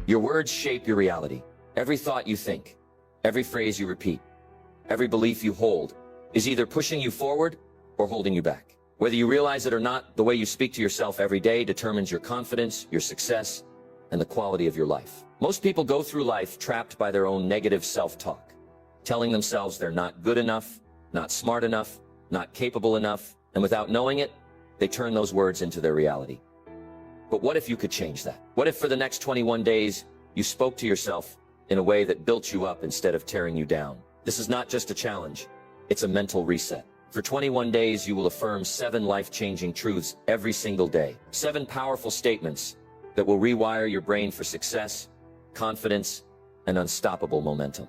Your words shape your reality. Every thought you think, every phrase you repeat, every belief you hold is either pushing you forward or holding you back. Whether you realize it or not, the way you speak to yourself every day determines your confidence, your success, and the quality of your life. Most people go through life trapped by their own negative self-talk, telling themselves they're not good enough, not smart enough, not capable enough, and without knowing it, they turn those words into their reality. But what if you could change that? What if for the next 21 days, you spoke to yourself in a way that built you up instead of tearing you down? This is not just a challenge, it's a mental reset. For 21 days, you will affirm 7 life-changing truths every single day. 7 powerful statements that will rewire your brain for success, confidence, and unstoppable momentum.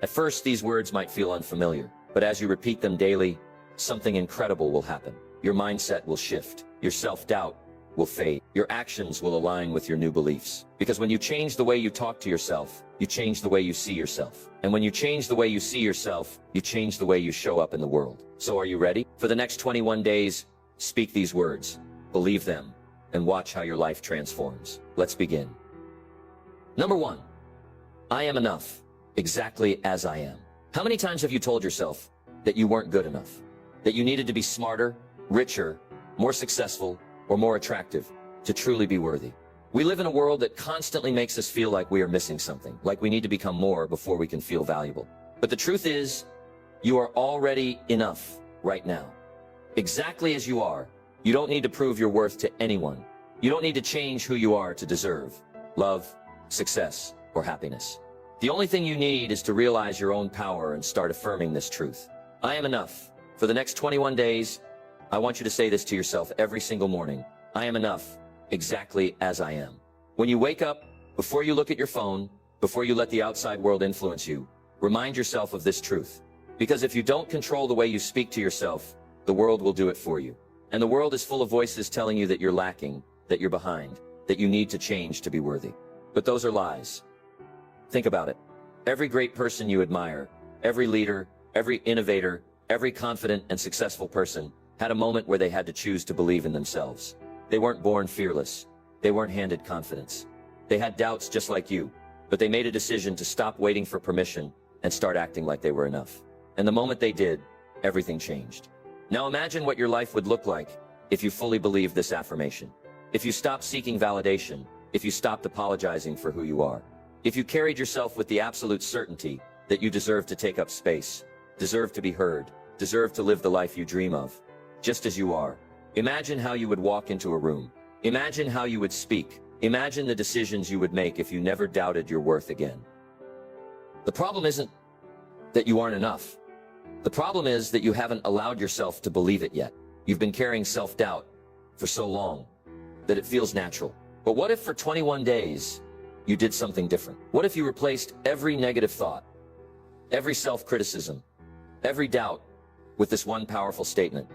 At first, these words might feel unfamiliar, but as you repeat them daily, something incredible will happen. Your mindset will shift. Your self-doubt will fade. Your actions will align with your new beliefs. Because when you change the way you talk to yourself, you change the way you see yourself. And when you change the way you see yourself, you change the way you show up in the world. So are you ready? For the next 21 days, speak these words, believe them, and watch how your life transforms. Let's begin. Number 1, I am enough, exactly as I am. How many times have you told yourself that you weren't good enough? That you needed to be smarter, richer, more successful, or more attractive to truly be worthy? We live in a world that constantly makes us feel like we are missing something, like we need to become more before we can feel valuable. But the truth is, you are already enough right now. Exactly as you are. You don't need to prove your worth to anyone. You don't need to change who you are to deserve love, success, or happiness. The only thing you need is to realize your own power and start affirming this truth. I am enough. For the next 21 days, I want you to say this to yourself every single morning. I am enough, exactly as I am. When you wake up, before you look at your phone, before you let the outside world influence you, remind yourself of this truth. Because if you don't control the way you speak to yourself, the world will do it for you. And the world is full of voices telling you that you're lacking, that you're behind, that you need to change to be worthy. But those are lies. Think about it. Every great person you admire, every leader, every innovator, every confident and successful person had a moment where they had to choose to believe in themselves. They weren't born fearless. They weren't handed confidence. They had doubts just like you, but they made a decision to stop waiting for permission and start acting like they were enough. And the moment they did, everything changed. Now imagine what your life would look like if you fully believed this affirmation. If you stopped seeking validation, if you stopped apologizing for who you are, if you carried yourself with the absolute certainty that you deserve to take up space, deserve to be heard, deserve to live the life you dream of, just as you are. Imagine how you would walk into a room. Imagine how you would speak. Imagine the decisions you would make if you never doubted your worth again. The problem isn't that you aren't enough. The problem is that you haven't allowed yourself to believe it yet. You've been carrying self-doubt for so long that it feels natural. But what if for 21 days, you did something different? What if you replaced every negative thought, every self-criticism, every doubt with this one powerful statement?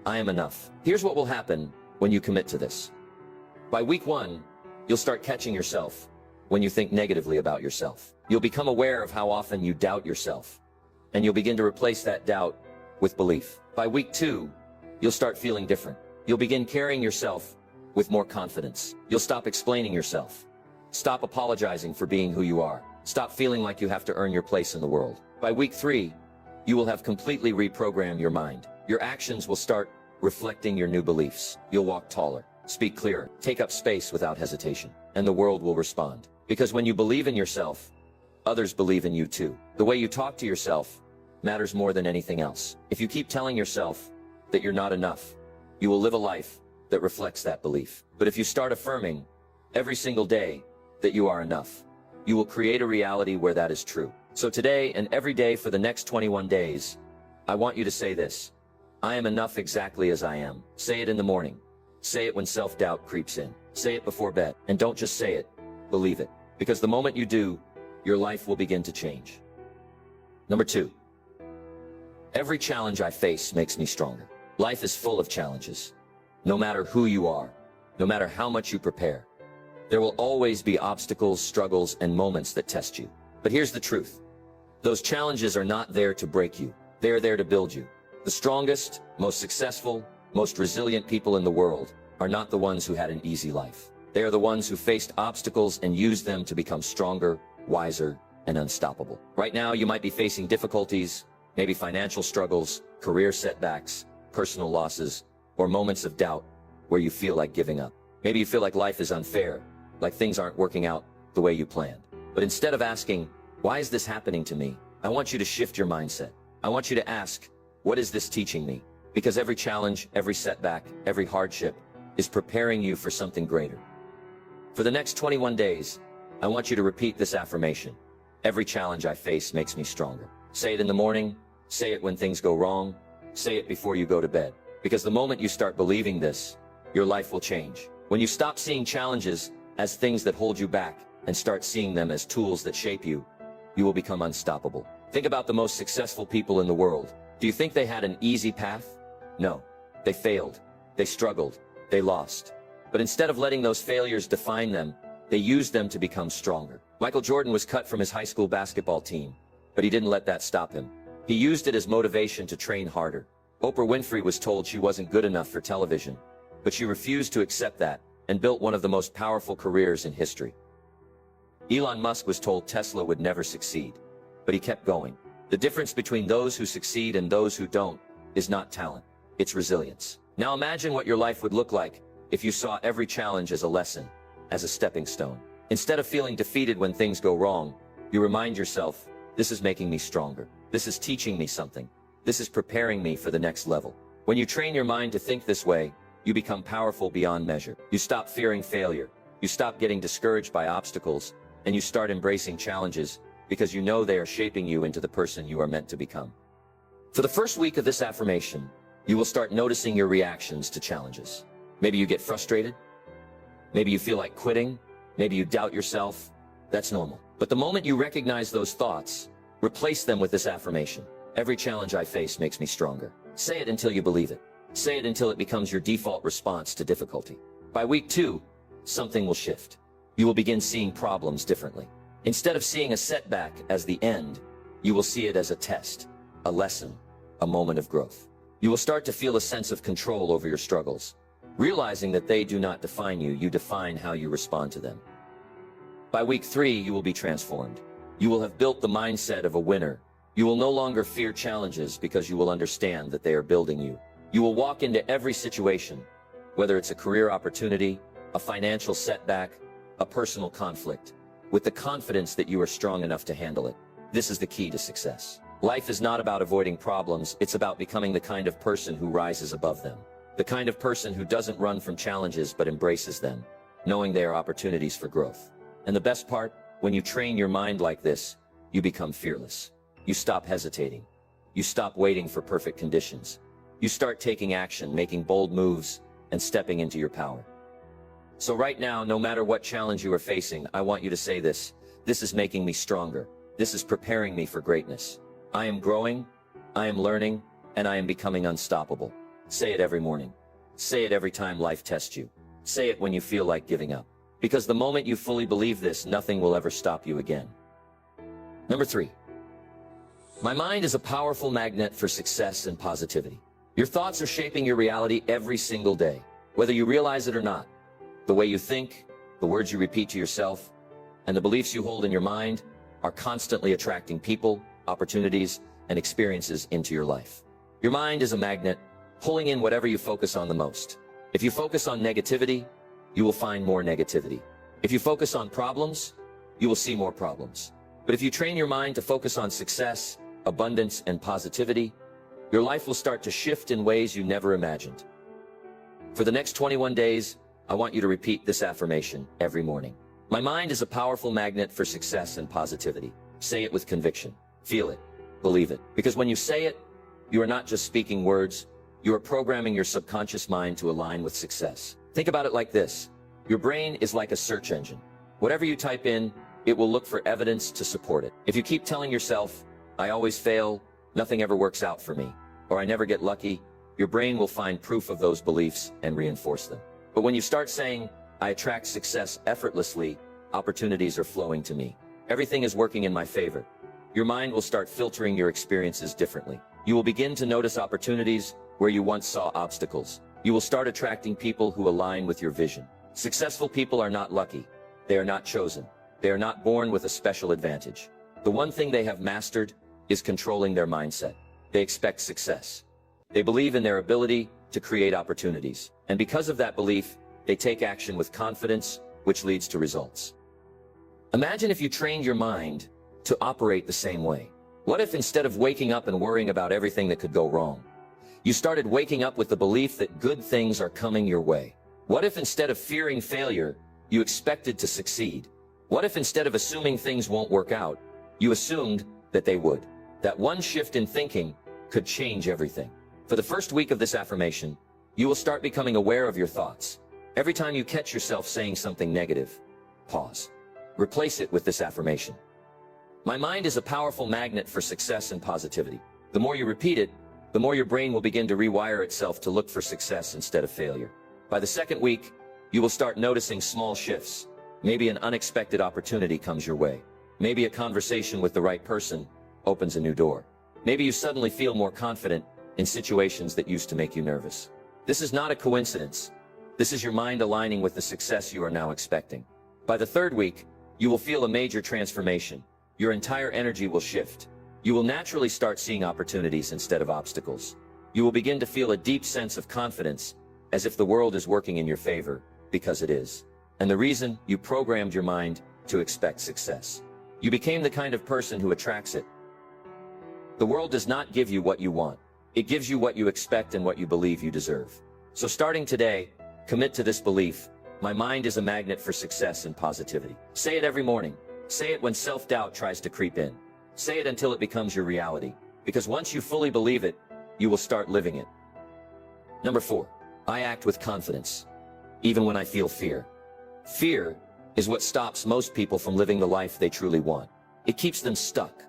I am enough. Here's what will happen when you commit to this. By week 1, you'll start catching yourself when you think negatively about yourself. You'll become aware of how often you doubt yourself, and you'll begin to replace that doubt with belief. By week 2, you'll start feeling different. You'll begin carrying yourself with more confidence. You'll stop explaining yourself. Stop apologizing for being who you are. Stop feeling like you have to earn your place in the world. By week 3, you will have completely reprogrammed your mind. Your actions will start reflecting your new beliefs. You'll walk taller, speak clearer, take up space without hesitation, and the world will respond. Because when you believe in yourself, others believe in you too. The way you talk to yourself matters more than anything else. If you keep telling yourself that you're not enough, you will live a life that reflects that belief. But if you start affirming every single day that you are enough, you will create a reality where that is true. So today and every day for the next 21 days, I want you to say this. I am enough exactly as I am. Say it in the morning. Say it when self-doubt creeps in. Say it before bed. And don't just say it, believe it. Because the moment you do, your life will begin to change. Number 2. Every challenge I face makes me stronger. Life is full of challenges. No matter who you are, no matter how much you prepare, there will always be obstacles, struggles, and moments that test you. But here's the truth. Those challenges are not there to break you. They are there to build you. The strongest, most successful, most resilient people in the world are not the ones who had an easy life. They are the ones who faced obstacles and used them to become stronger, wiser, and unstoppable. Right now, you might be facing difficulties, maybe financial struggles, career setbacks, personal losses, or moments of doubt where you feel like giving up. Maybe you feel like life is unfair, like things aren't working out the way you planned. But instead of asking, why is this happening to me? I want you to shift your mindset. I want you to ask, what is this teaching me? Because every challenge, every setback, every hardship is preparing you for something greater. For the next 21 days, I want you to repeat this affirmation. Every challenge I face makes me stronger. Say it in the morning, say it when things go wrong, say it before you go to bed. Because the moment you start believing this, your life will change. When you stop seeing challenges as things that hold you back and start seeing them as tools that shape you, you will become unstoppable. Think about the most successful people in the world. Do you think they had an easy path? No. They failed. They struggled. They lost. But instead of letting those failures define them, they used them to become stronger. Michael Jordan was cut from his high school basketball team, but he didn't let that stop him. He used it as motivation to train harder. Oprah Winfrey was told she wasn't good enough for television, but she refused to accept that and built one of the most powerful careers in history. Elon Musk was told Tesla would never succeed, but he kept going. The difference between those who succeed and those who don't is not talent, it's resilience. Now imagine what your life would look like if you saw every challenge as a lesson, as a stepping stone. Instead of feeling defeated when things go wrong, you remind yourself, this is making me stronger. This is teaching me something. This is preparing me for the next level. When you train your mind to think this way, you become powerful beyond measure. You stop fearing failure. You stop getting discouraged by obstacles, and you start embracing challenges because you know they are shaping you into the person you are meant to become. For the first week of this affirmation, you will start noticing your reactions to challenges. Maybe you get frustrated. Maybe you feel like quitting. Maybe you doubt yourself. That's normal. But the moment you recognize those thoughts, replace them with this affirmation. Every challenge I face makes me stronger. Say it until you believe it. Say it until it becomes your default response to difficulty. By week 2, something will shift. You will begin seeing problems differently. Instead of seeing a setback as the end, you will see it as a test, a lesson, a moment of growth. You will start to feel a sense of control over your struggles, realizing that they do not define you, you define how you respond to them. By week 3, you will be transformed. You will have built the mindset of a winner. You will no longer fear challenges because you will understand that they are building you. You will walk into every situation, whether it's a career opportunity, a financial setback, a personal conflict, with the confidence that you are strong enough to handle it. This is the key to success. Life is not about avoiding problems, it's about becoming the kind of person who rises above them. The kind of person who doesn't run from challenges but embraces them, knowing they are opportunities for growth. And the best part, when you train your mind like this, you become fearless. You stop hesitating. You stop waiting for perfect conditions. You start taking action, making bold moves, and stepping into your power. So right now, no matter what challenge you are facing, I want you to say this. This is making me stronger. This is preparing me for greatness. I am growing, I am learning, and I am becoming unstoppable. Say it every morning. Say it every time life tests you. Say it when you feel like giving up. Because the moment you fully believe this, nothing will ever stop you again. Number 3. My mind is a powerful magnet for success and positivity. Your thoughts are shaping your reality every single day, whether you realize it or not. The way you think, the words you repeat to yourself, and the beliefs you hold in your mind are constantly attracting people, opportunities, and experiences into your life. Your mind is a magnet, pulling in whatever you focus on the most. If you focus on negativity, you will find more negativity. If you focus on problems, you will see more problems. But if you train your mind to focus on success, abundance, and positivity, your life will start to shift in ways you never imagined. For the next 21 days, I want you to repeat this affirmation every morning. My mind is a powerful magnet for success and positivity. Say it with conviction. Feel it. Believe it. Because when you say it, you are not just speaking words, you are programming your subconscious mind to align with success. Think about it like this. Your brain is like a search engine. Whatever you type in, it will look for evidence to support it. If you keep telling yourself, I always fail, nothing ever works out for me, or I never get lucky, your brain will find proof of those beliefs and reinforce them. But when you start saying, I attract success effortlessly, opportunities are flowing to me. Everything is working in my favor. Your mind will start filtering your experiences differently. You will begin to notice opportunities where you once saw obstacles. You will start attracting people who align with your vision. Successful people are not lucky. They are not chosen. They are not born with a special advantage. The one thing they have mastered is controlling their mindset. They expect success. They believe in their ability to create opportunities. And because of that belief, they take action with confidence, which leads to results. Imagine if you trained your mind to operate the same way. What if instead of waking up and worrying about everything that could go wrong, you started waking up with the belief that good things are coming your way? What if instead of fearing failure, you expected to succeed? What if instead of assuming things won't work out, you assumed that they would? That one shift in thinking could change everything. For the first week of this affirmation, you will start becoming aware of your thoughts. Every time you catch yourself saying something negative, pause. Replace it with this affirmation. My mind is a powerful magnet for success and positivity. The more you repeat it, the more your brain will begin to rewire itself to look for success instead of failure. By the second week, you will start noticing small shifts. Maybe an unexpected opportunity comes your way. Maybe a conversation with the right person opens a new door. Maybe you suddenly feel more confident in situations that used to make you nervous. This is not a coincidence. This is your mind aligning with the success you are now expecting. By the third week, you will feel a major transformation. Your entire energy will shift. You will naturally start seeing opportunities instead of obstacles. You will begin to feel a deep sense of confidence, as if the world is working in your favor, because it is. And the reason you programmed your mind to expect success. You became the kind of person who attracts it. The world does not give you what you want. It gives you what you expect and what you believe you deserve. So starting today, commit to this belief. My mind is a magnet for success and positivity. Say it every morning. Say it when self-doubt tries to creep in. Say it until it becomes your reality. Because once you fully believe it, you will start living it. Number 4. I act with confidence, even when I feel fear. Fear is what stops most people from living the life they truly want. It keeps them stuck,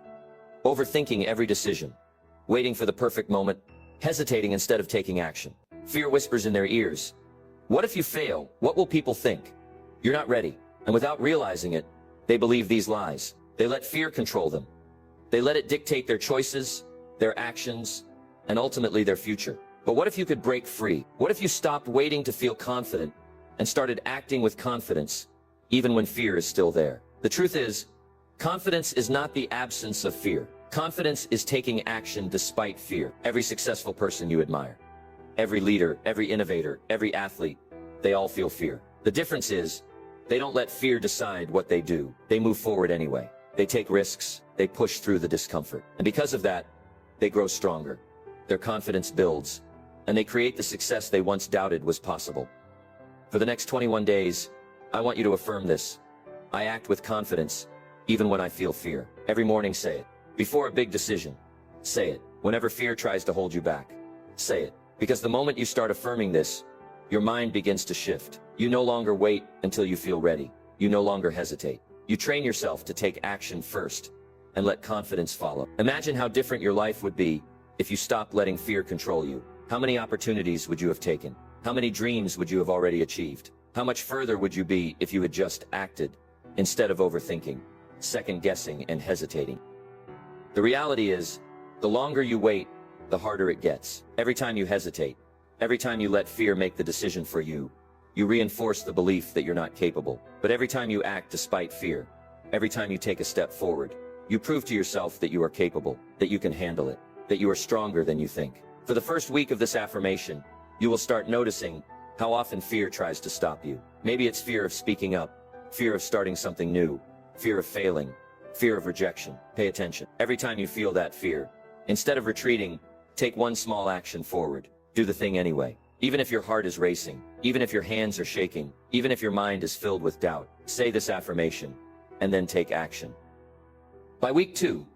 overthinking every decision, waiting for the perfect moment, hesitating instead of taking action. Fear whispers in their ears, what if you fail? What will people think? You're not ready. And without realizing it, they believe these lies. They let fear control them. They let it dictate their choices, their actions, and ultimately their future. But what if you could break free? What if you stopped waiting to feel confident and started acting with confidence, even when fear is still there? The truth is, confidence is not the absence of fear. Confidence is taking action despite fear. Every successful person you admire, every leader, every innovator, every athlete, they all feel fear. The difference is, they don't let fear decide what they do. They move forward anyway. They take risks. They push through the discomfort. And because of that, they grow stronger. Their confidence builds, and they create the success they once doubted was possible. For the next 21 days, I want you to affirm this. I act with confidence, even when I feel fear. Every morning say it. Before a big decision, say it. Whenever fear tries to hold you back, say it. Because the moment you start affirming this, your mind begins to shift. You no longer wait until you feel ready. You no longer hesitate. You train yourself to take action first and let confidence follow. Imagine how different your life would be if you stopped letting fear control you. How many opportunities would you have taken? How many dreams would you have already achieved? How much further would you be if you had just acted instead of overthinking, second-guessing, and hesitating? The reality is, the longer you wait, the harder it gets. Every time you hesitate, every time you let fear make the decision for you, you reinforce the belief that you're not capable. But every time you act despite fear, every time you take a step forward, you prove to yourself that you are capable, that you can handle it, that you are stronger than you think. For the first week of this affirmation, you will start noticing how often fear tries to stop you. Maybe it's fear of speaking up, fear of starting something new, fear of failing, fear of rejection. Pay attention. Every time you feel that fear, instead of retreating, take one small action forward. Do the thing anyway. Even if your heart is racing, even if your hands are shaking, even if your mind is filled with doubt, say this affirmation, and then take action. By week 2,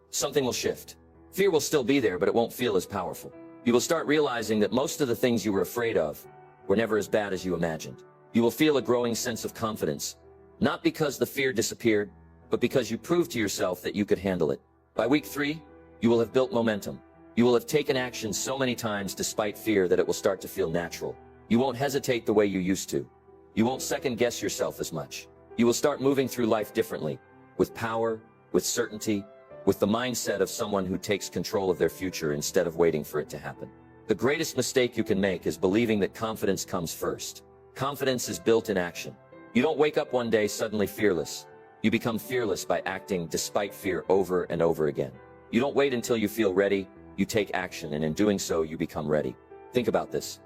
something will shift. Fear will still be there, but it won't feel as powerful. You will start realizing that most of the things you were afraid of were never as bad as you imagined. You will feel a growing sense of confidence, not because the fear disappeared, but because you proved to yourself that you could handle it. By week 3, you will have built momentum. You will have taken action so many times despite fear that it will start to feel natural. You won't hesitate the way you used to. You won't second-guess yourself as much. You will start moving through life differently, with power, with certainty, with the mindset of someone who takes control of their future instead of waiting for it to happen. The greatest mistake you can make is believing that confidence comes first. Confidence is built in action. You don't wake up one day suddenly fearless. You become fearless by acting despite fear over and over again. You don't wait until you feel ready, you take action, and in doing so, you become ready. Think about this.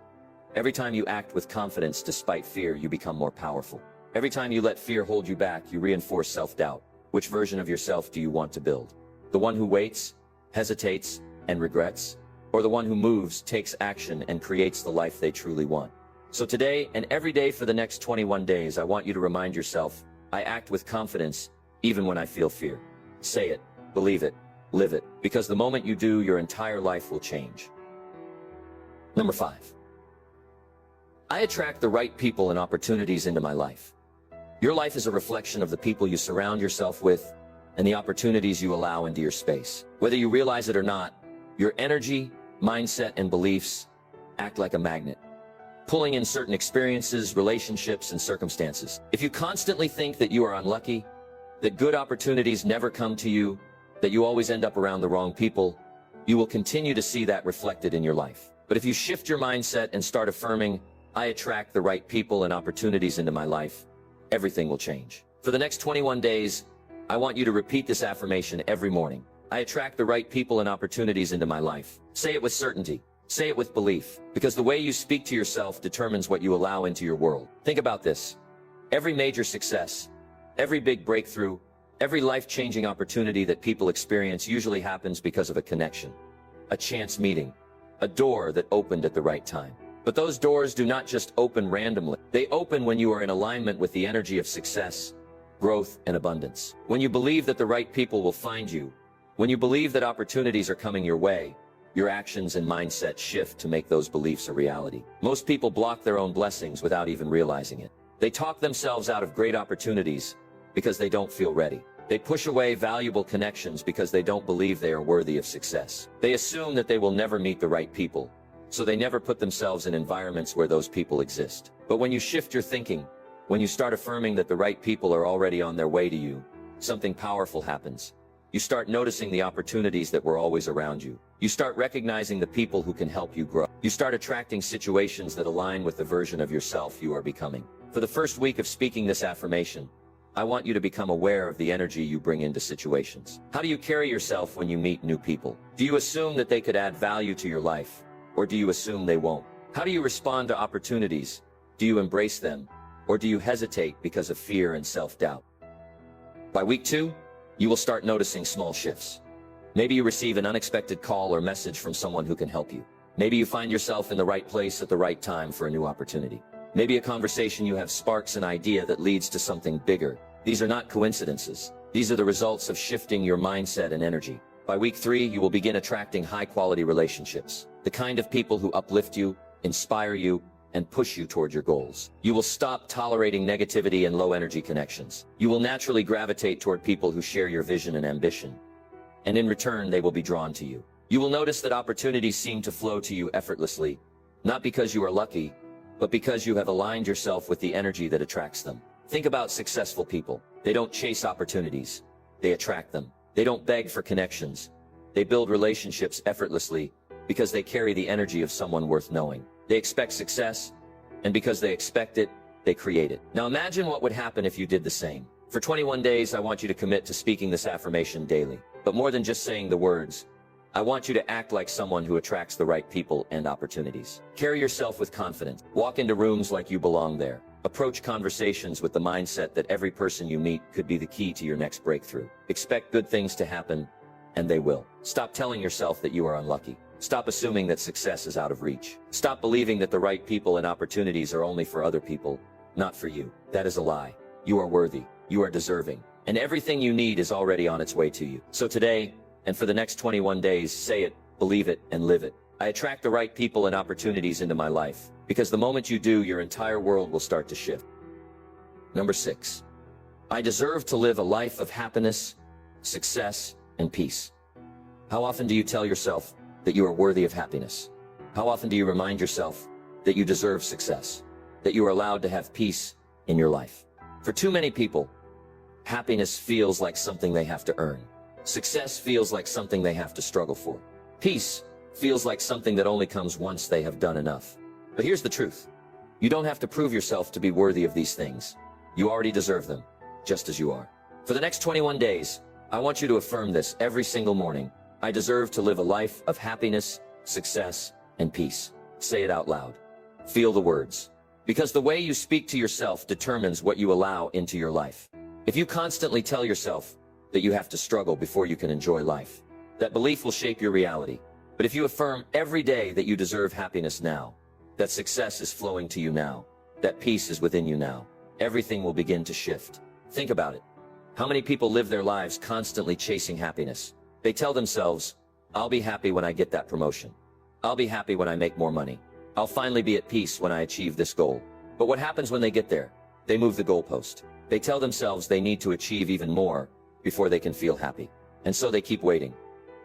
Every time you act with confidence despite fear, you become more powerful. Every time you let fear hold you back, you reinforce self-doubt. Which version of yourself do you want to build? The one who waits, hesitates, and regrets? Or the one who moves, takes action, and creates the life they truly want? So today and every day for the next 21 days, I want you to remind yourself, I act with confidence even when I feel fear. Say it, believe it, live it, because the moment you do, your entire life will change. Number 5. I attract the right people and opportunities into my life. Your life is a reflection of the people you surround yourself with and the opportunities you allow into your space. Whether you realize it or not, your energy, mindset, and beliefs act like a magnet, pulling in certain experiences, relationships, and circumstances. If you constantly think that you are unlucky, that good opportunities never come to you, that you always end up around the wrong people, you will continue to see that reflected in your life. But if you shift your mindset and start affirming, I attract the right people and opportunities into my life, everything will change. For the next 21 days, I want you to repeat this affirmation every morning. I attract the right people and opportunities into my life. Say it with certainty. Say it with belief, because the way you speak to yourself determines what you allow into your world. Think about this. Every major success, every big breakthrough, every life-changing opportunity that people experience usually happens because of a connection, a chance meeting, a door that opened at the right time. But those doors do not just open randomly. They open when you are in alignment with the energy of success, growth, and abundance. When you believe that the right people will find you, when you believe that opportunities are coming your way, your actions and mindset shift to make those beliefs a reality. Most people block their own blessings without even realizing it. They talk themselves out of great opportunities because they don't feel ready. They push away valuable connections because they don't believe they are worthy of success. They assume that they will never meet the right people, so they never put themselves in environments where those people exist. But when you shift your thinking, when you start affirming that the right people are already on their way to you, something powerful happens. You start noticing the opportunities that were always around you. You start recognizing the people who can help you grow. You start attracting situations that align with the version of yourself you are becoming. For the first week of speaking this affirmation, I want you to become aware of the energy you bring into situations. How do you carry yourself when you meet new people? Do you assume that they could add value to your life? Or do you assume they won't? How do you respond to opportunities? Do you embrace them? Or do you hesitate because of fear and self-doubt? By week 2, you will start noticing small shifts. Maybe you receive an unexpected call or message from someone who can help you. Maybe you find yourself in the right place at the right time for a new opportunity. Maybe a conversation you have sparks an idea that leads to something bigger. These are not coincidences. These are the results of shifting your mindset and energy. By week 3, you will begin attracting high-quality relationships, the kind of people who uplift you, inspire you, and push you toward your goals. You will stop tolerating negativity and low-energy connections. You will naturally gravitate toward people who share your vision and ambition, and in return, they will be drawn to you. You will notice that opportunities seem to flow to you effortlessly, not because you are lucky, but because you have aligned yourself with the energy that attracts them. Think about successful people. They don't chase opportunities. They attract them. They don't beg for connections. They build relationships effortlessly because they carry the energy of someone worth knowing. They expect success, and because they expect it, they create it. Now imagine what would happen if you did the same. For 21 days, I want you to commit to speaking this affirmation daily. But more than just saying the words, I want you to act like someone who attracts the right people and opportunities. Carry yourself with confidence. Walk into rooms like you belong there. Approach conversations with the mindset that every person you meet could be the key to your next breakthrough. Expect good things to happen, and they will. Stop telling yourself that you are unlucky. Stop assuming that success is out of reach. Stop believing that the right people and opportunities are only for other people, not for you. That is a lie. You are worthy. You are deserving. And everything you need is already on its way to you. So today, and for the next 21 days, say it, believe it, and live it. I attract the right people and opportunities into my life, because the moment you do, your entire world will start to shift. Number 6. I deserve to live a life of happiness, success, and peace. How often do you tell yourself that you are worthy of happiness? How often do you remind yourself that you deserve success, that you are allowed to have peace in your life? For too many people, happiness feels like something they have to earn. Success feels like something they have to struggle for. Peace feels like something that only comes once they have done enough. But here's the truth. You don't have to prove yourself to be worthy of these things. You already deserve them, just as you are. For the next 21 days, I want you to affirm this every single morning. I deserve to live a life of happiness, success, and peace. Say it out loud. Feel the words. Because the way you speak to yourself determines what you allow into your life. If you constantly tell yourself that you have to struggle before you can enjoy life, that belief will shape your reality. But if you affirm every day that you deserve happiness now, that success is flowing to you now, that peace is within you now, everything will begin to shift. Think about it. How many people live their lives constantly chasing happiness? They tell themselves, I'll be happy when I get that promotion. I'll be happy when I make more money. I'll finally be at peace when I achieve this goal. But what happens when they get there? They move the goalpost. They tell themselves they need to achieve even more before they can feel happy. And so they keep waiting.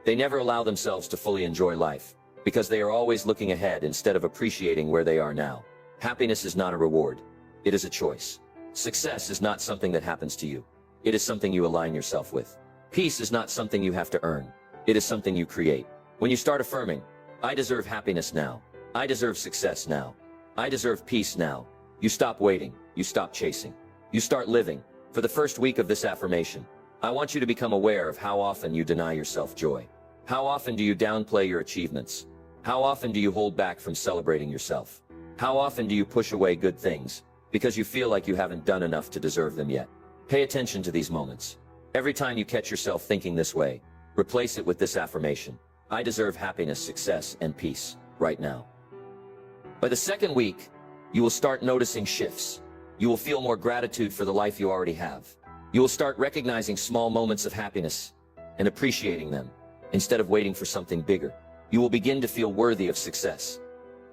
They never allow themselves to fully enjoy life, because they are always looking ahead instead of appreciating where they are now. Happiness is not a reward. It is a choice. Success is not something that happens to you. It is something you align yourself with. Peace is not something you have to earn. It is something you create. When you start affirming, I deserve happiness now. I deserve success now. I deserve peace now. You stop waiting. You stop chasing. You start living. For the first week of this affirmation, I want you to become aware of how often you deny yourself joy. How often do you downplay your achievements? How often do you hold back from celebrating yourself? How often do you push away good things because you feel like you haven't done enough to deserve them yet? Pay attention to these moments. Every time you catch yourself thinking this way, replace it with this affirmation. I deserve happiness, success, and peace right now. By the second week, you will start noticing shifts. You will feel more gratitude for the life you already have. You will start recognizing small moments of happiness and appreciating them instead of waiting for something bigger. You will begin to feel worthy of success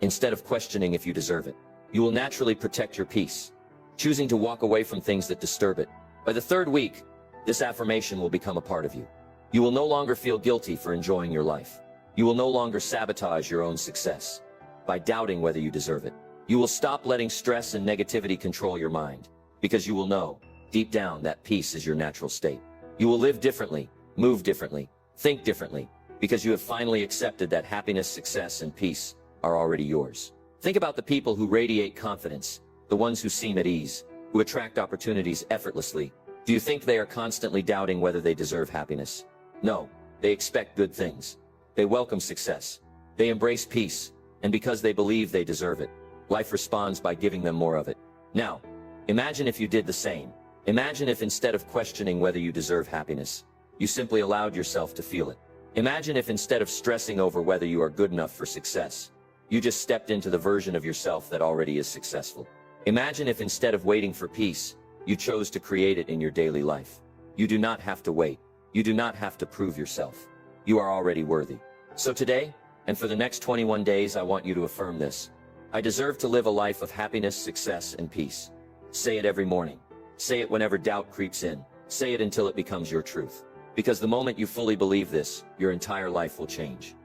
instead of questioning if you deserve it. You will naturally protect your peace, choosing to walk away from things that disturb it. By the third week, this affirmation will become a part of you. You will no longer feel guilty for enjoying your life. You will no longer sabotage your own success by doubting whether you deserve it. You will stop letting stress and negativity control your mind, because you will know, deep down, that peace is your natural state. You will live differently, move differently, think differently, because you have finally accepted that happiness, success, and peace are already yours. Think about the people who radiate confidence, the ones who seem at ease, who attract opportunities effortlessly. Do you think they are constantly doubting whether they deserve happiness? No, they expect good things. They welcome success. They embrace peace, and because they believe they deserve it, life responds by giving them more of it. Now, imagine if you did the same. Imagine if instead of questioning whether you deserve happiness, you simply allowed yourself to feel it. Imagine if instead of stressing over whether you are good enough for success, you just stepped into the version of yourself that already is successful. Imagine if instead of waiting for peace, you chose to create it in your daily life. You do not have to wait. You do not have to prove yourself. You are already worthy. So today, and for the next 21 days, I want you to affirm this. I deserve to live a life of happiness, success, and peace. Say it every morning. Say it whenever doubt creeps in. Say it until it becomes your truth. Because the moment you fully believe this, your entire life will change.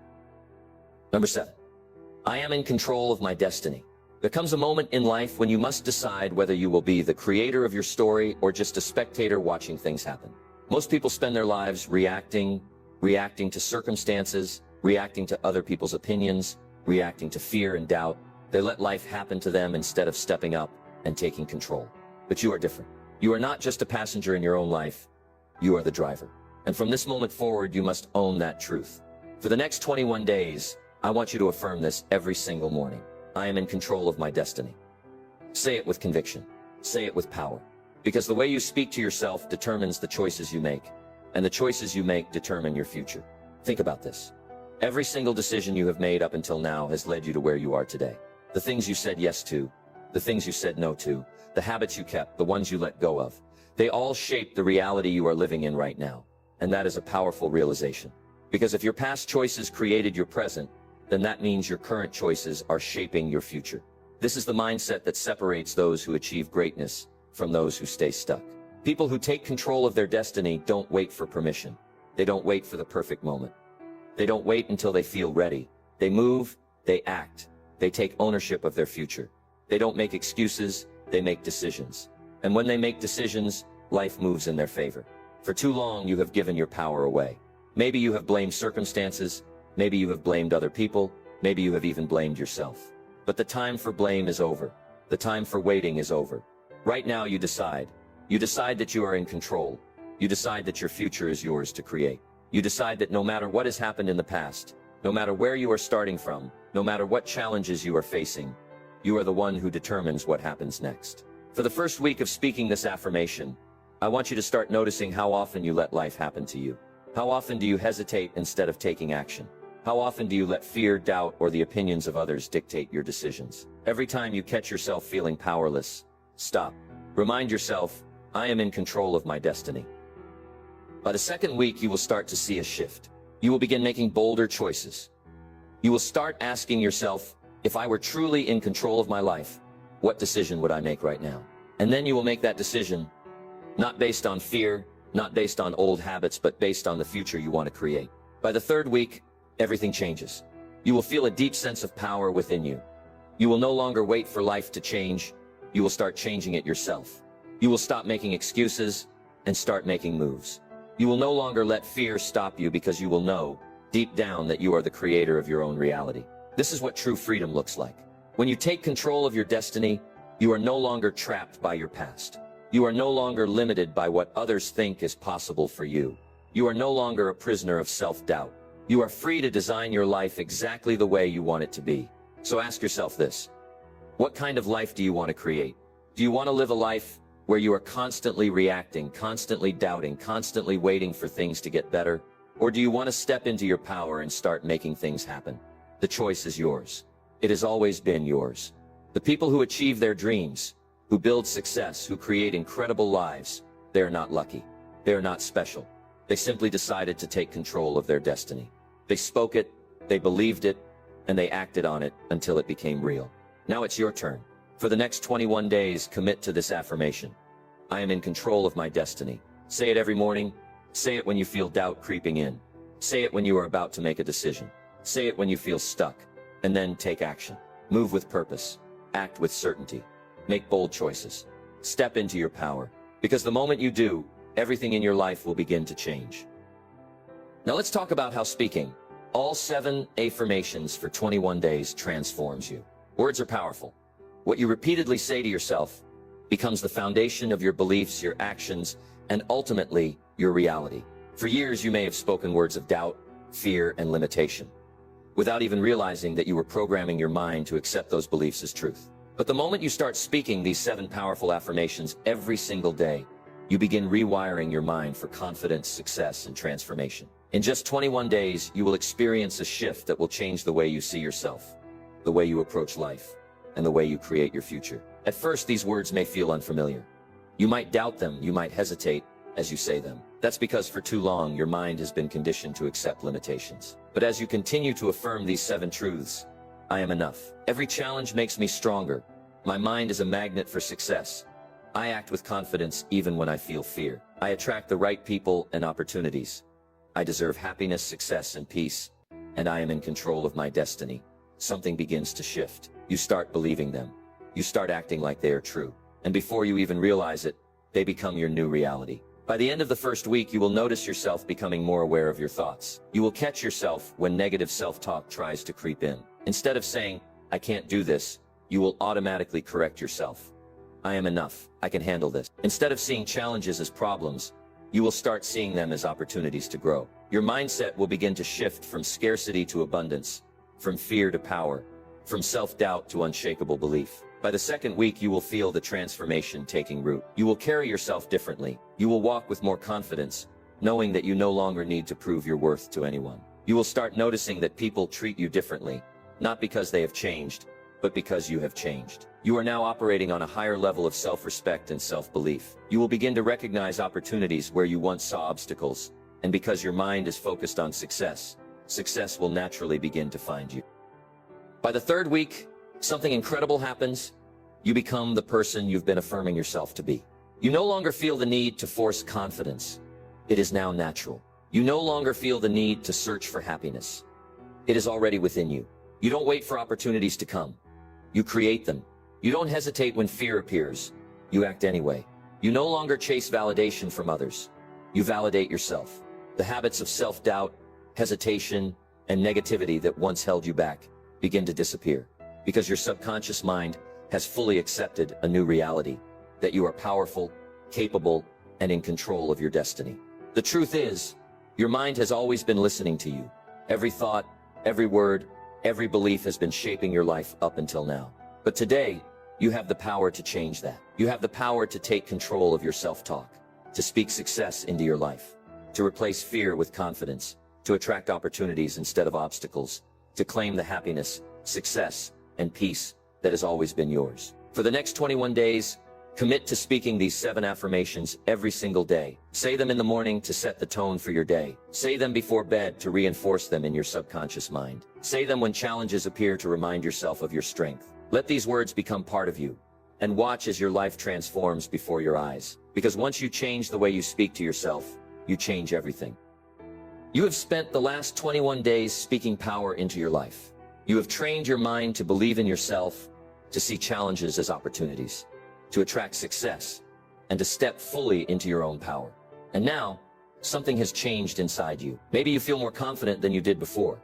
Number 7. I am in control of my destiny. There comes a moment in life when you must decide whether you will be the creator of your story or just a spectator watching things happen. Most people spend their lives reacting to circumstances, reacting to other people's opinions, reacting to fear and doubt. They let life happen to them instead of stepping up and taking control. But you are different. You are not just a passenger in your own life. You are the driver. And from this moment forward, you must own that truth. For the next 21 days, I want you to affirm this every single morning. I am in control of my destiny. Say it with conviction. Say it with power. Because the way you speak to yourself determines the choices you make, and the choices you make determine your future. Think about this. Every single decision you have made up until now has led you to where you are today. The things you said yes to, the things you said no to, the habits you kept, the ones you let go of, they all shape the reality you are living in right now. And that is a powerful realization. Because if your past choices created your present, then that means your current choices are shaping your future. This is the mindset that separates those who achieve greatness from those who stay stuck. People who take control of their destiny don't wait for permission. They don't wait for the perfect moment. They don't wait until they feel ready. They move, they act, they take ownership of their future. They don't make excuses, they make decisions. And when they make decisions, life moves in their favor. For too long, you have given your power away. Maybe you have blamed circumstances, maybe you have blamed other people, maybe you have even blamed yourself. But the time for blame is over. The time for waiting is over. Right now you decide. You decide that you are in control. You decide that your future is yours to create. You decide that no matter what has happened in the past, no matter where you are starting from, no matter what challenges you are facing, you are the one who determines what happens next. For the first week of speaking this affirmation, I want you to start noticing how often you let life happen to you. How often do you hesitate instead of taking action? How often do you let fear, doubt, or the opinions of others dictate your decisions? Every time you catch yourself feeling powerless, stop. Remind yourself, I am in control of my destiny. By the second week, you will start to see a shift. You will begin making bolder choices. You will start asking yourself, if I were truly in control of my life, what decision would I make right now? And then you will make that decision, not based on fear, not based on old habits, but based on the future you want to create. By the third week, everything changes. You will feel a deep sense of power within you. You will no longer wait for life to change. You will start changing it yourself. You will stop making excuses and start making moves. You will no longer let fear stop you because you will know, deep down, that you are the creator of your own reality. This is what true freedom looks like. When you take control of your destiny, you are no longer trapped by your past. You are no longer limited by what others think is possible for you. You are no longer a prisoner of self-doubt. You are free to design your life exactly the way you want it to be. So ask yourself this: what kind of life do you want to create? Do you want to live a life where you are constantly reacting, constantly doubting, constantly waiting for things to get better? Or do you want to step into your power and start making things happen? The choice is yours. It has always been yours. The people who achieve their dreams, who build success, who create incredible lives, they are not lucky. They are not special. They simply decided to take control of their destiny. They spoke it, they believed it, and they acted on it until it became real. Now it's your turn. For the next 21 days, commit to this affirmation. I am in control of my destiny. Say it every morning. Say it when you feel doubt creeping in. Say it when you are about to make a decision. Say it when you feel stuck. And then take action. Move with purpose. Act with certainty. Make bold choices. Step into your power. Because the moment you do, everything in your life will begin to change. Now let's talk about how speaking all 7 affirmations for 21 days transforms you. Words are powerful. What you repeatedly say to yourself becomes the foundation of your beliefs, your actions, and ultimately your reality. For years, you may have spoken words of doubt, fear, and limitation, without even realizing that you were programming your mind to accept those beliefs as truth. But the moment you start speaking these 7 powerful affirmations every single day, you begin rewiring your mind for confidence, success, and transformation. In just 21 days, you will experience a shift that will change the way you see yourself, the way you approach life, and the way you create your future. At first, these words may feel unfamiliar. You might doubt them, you might hesitate as you say them. That's because for too long, your mind has been conditioned to accept limitations. But as you continue to affirm these 7 truths, I am enough. Every challenge makes me stronger. My mind is a magnet for success. I act with confidence even when I feel fear. I attract the right people and opportunities. I deserve happiness, success, and peace. And I am in control of my destiny. Something begins to shift. You start believing them. You start acting like they are true. And before you even realize it, they become your new reality. By the end of the first week, you will notice yourself becoming more aware of your thoughts. You will catch yourself when negative self-talk tries to creep in. Instead of saying, I can't do this, you will automatically correct yourself. I am enough. I can handle this. Instead of seeing challenges as problems, you will start seeing them as opportunities to grow. Your mindset will begin to shift from scarcity to abundance, from fear to power, from self-doubt to unshakable belief. By the second week, you will feel the transformation taking root. You will carry yourself differently. You will walk with more confidence, knowing that you no longer need to prove your worth to anyone. You will start noticing that people treat you differently, not because they have changed, but because you have changed. You are now operating on a higher level of self-respect and self-belief. You will begin to recognize opportunities where you once saw obstacles, and because your mind is focused on success, success will naturally begin to find you. By the third week, something incredible happens. You become the person you've been affirming yourself to be. You no longer feel the need to force confidence. It is now natural. You no longer feel the need to search for happiness. It is already within you. You don't wait for opportunities to come. You create them. You don't hesitate when fear appears. You act anyway. You no longer chase validation from others. You validate yourself. The habits of self-doubt, hesitation, and negativity that once held you back begin to disappear, because your subconscious mind has fully accepted a new reality, that you are powerful, capable, and in control of your destiny. The truth is, your mind has always been listening to you. Every thought, every word, every belief has been shaping your life up until now. But today, you have the power to change that. You have the power to take control of your self-talk, to speak success into your life, to replace fear with confidence, to attract opportunities instead of obstacles, to claim the happiness, success, and peace that has always been yours. For the next 21 days, commit to speaking these 7 affirmations every single day. Say them in the morning to set the tone for your day. Say them before bed to reinforce them in your subconscious mind. Say them when challenges appear to remind yourself of your strength. Let these words become part of you, and watch as your life transforms before your eyes. Because once you change the way you speak to yourself, you change everything. You have spent the last 21 days speaking power into your life. You have trained your mind to believe in yourself, to see challenges as opportunities, to attract success, and to step fully into your own power. And now, something has changed inside you. Maybe you feel more confident than you did before.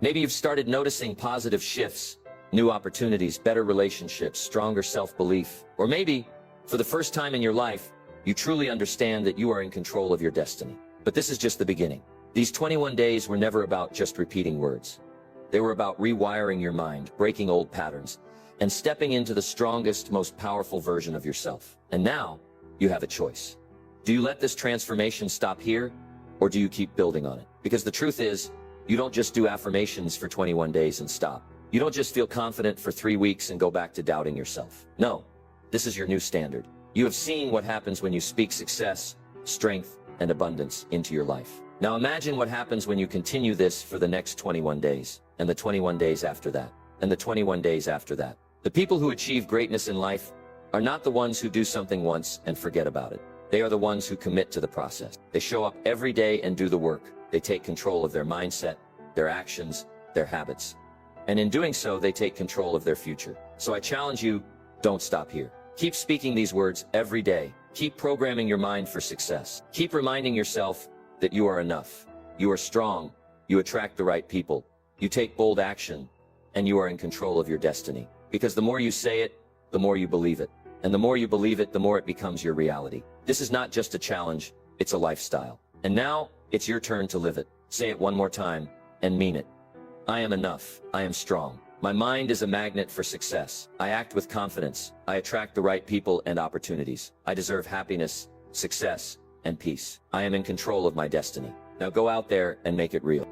Maybe you've started noticing positive shifts, new opportunities, better relationships, stronger self-belief. Or maybe, for the first time in your life, you truly understand that you are in control of your destiny. But this is just the beginning. These 21 days were never about just repeating words. They were about rewiring your mind, breaking old patterns, and stepping into the strongest, most powerful version of yourself. And now, you have a choice. Do you let this transformation stop here, or do you keep building on it? Because the truth is, you don't just do affirmations for 21 days and stop. You don't just feel confident for 3 weeks and go back to doubting yourself. No, this is your new standard. You have seen what happens when you speak success, strength, and abundance into your life. Now imagine what happens when you continue this for the next 21 days, and the 21 days after that, and the 21 days after that. The people who achieve greatness in life are not the ones who do something once and forget about it. They are the ones who commit to the process. They show up every day and do the work. They take control of their mindset, their actions, their habits. And in doing so, they take control of their future. So I challenge you, don't stop here. Keep speaking these words every day. Keep programming your mind for success. Keep reminding yourself that you are enough. You are strong. You attract the right people. You take bold action, and you are in control of your destiny. Because the more you say it, the more you believe it. And the more you believe it, the more it becomes your reality. This is not just a challenge, it's a lifestyle. And now, it's your turn to live it. Say it one more time, and mean it. I am enough. I am strong. My mind is a magnet for success. I act with confidence. I attract the right people and opportunities. I deserve happiness, success, and peace. I am in control of my destiny. Now go out there and make it real.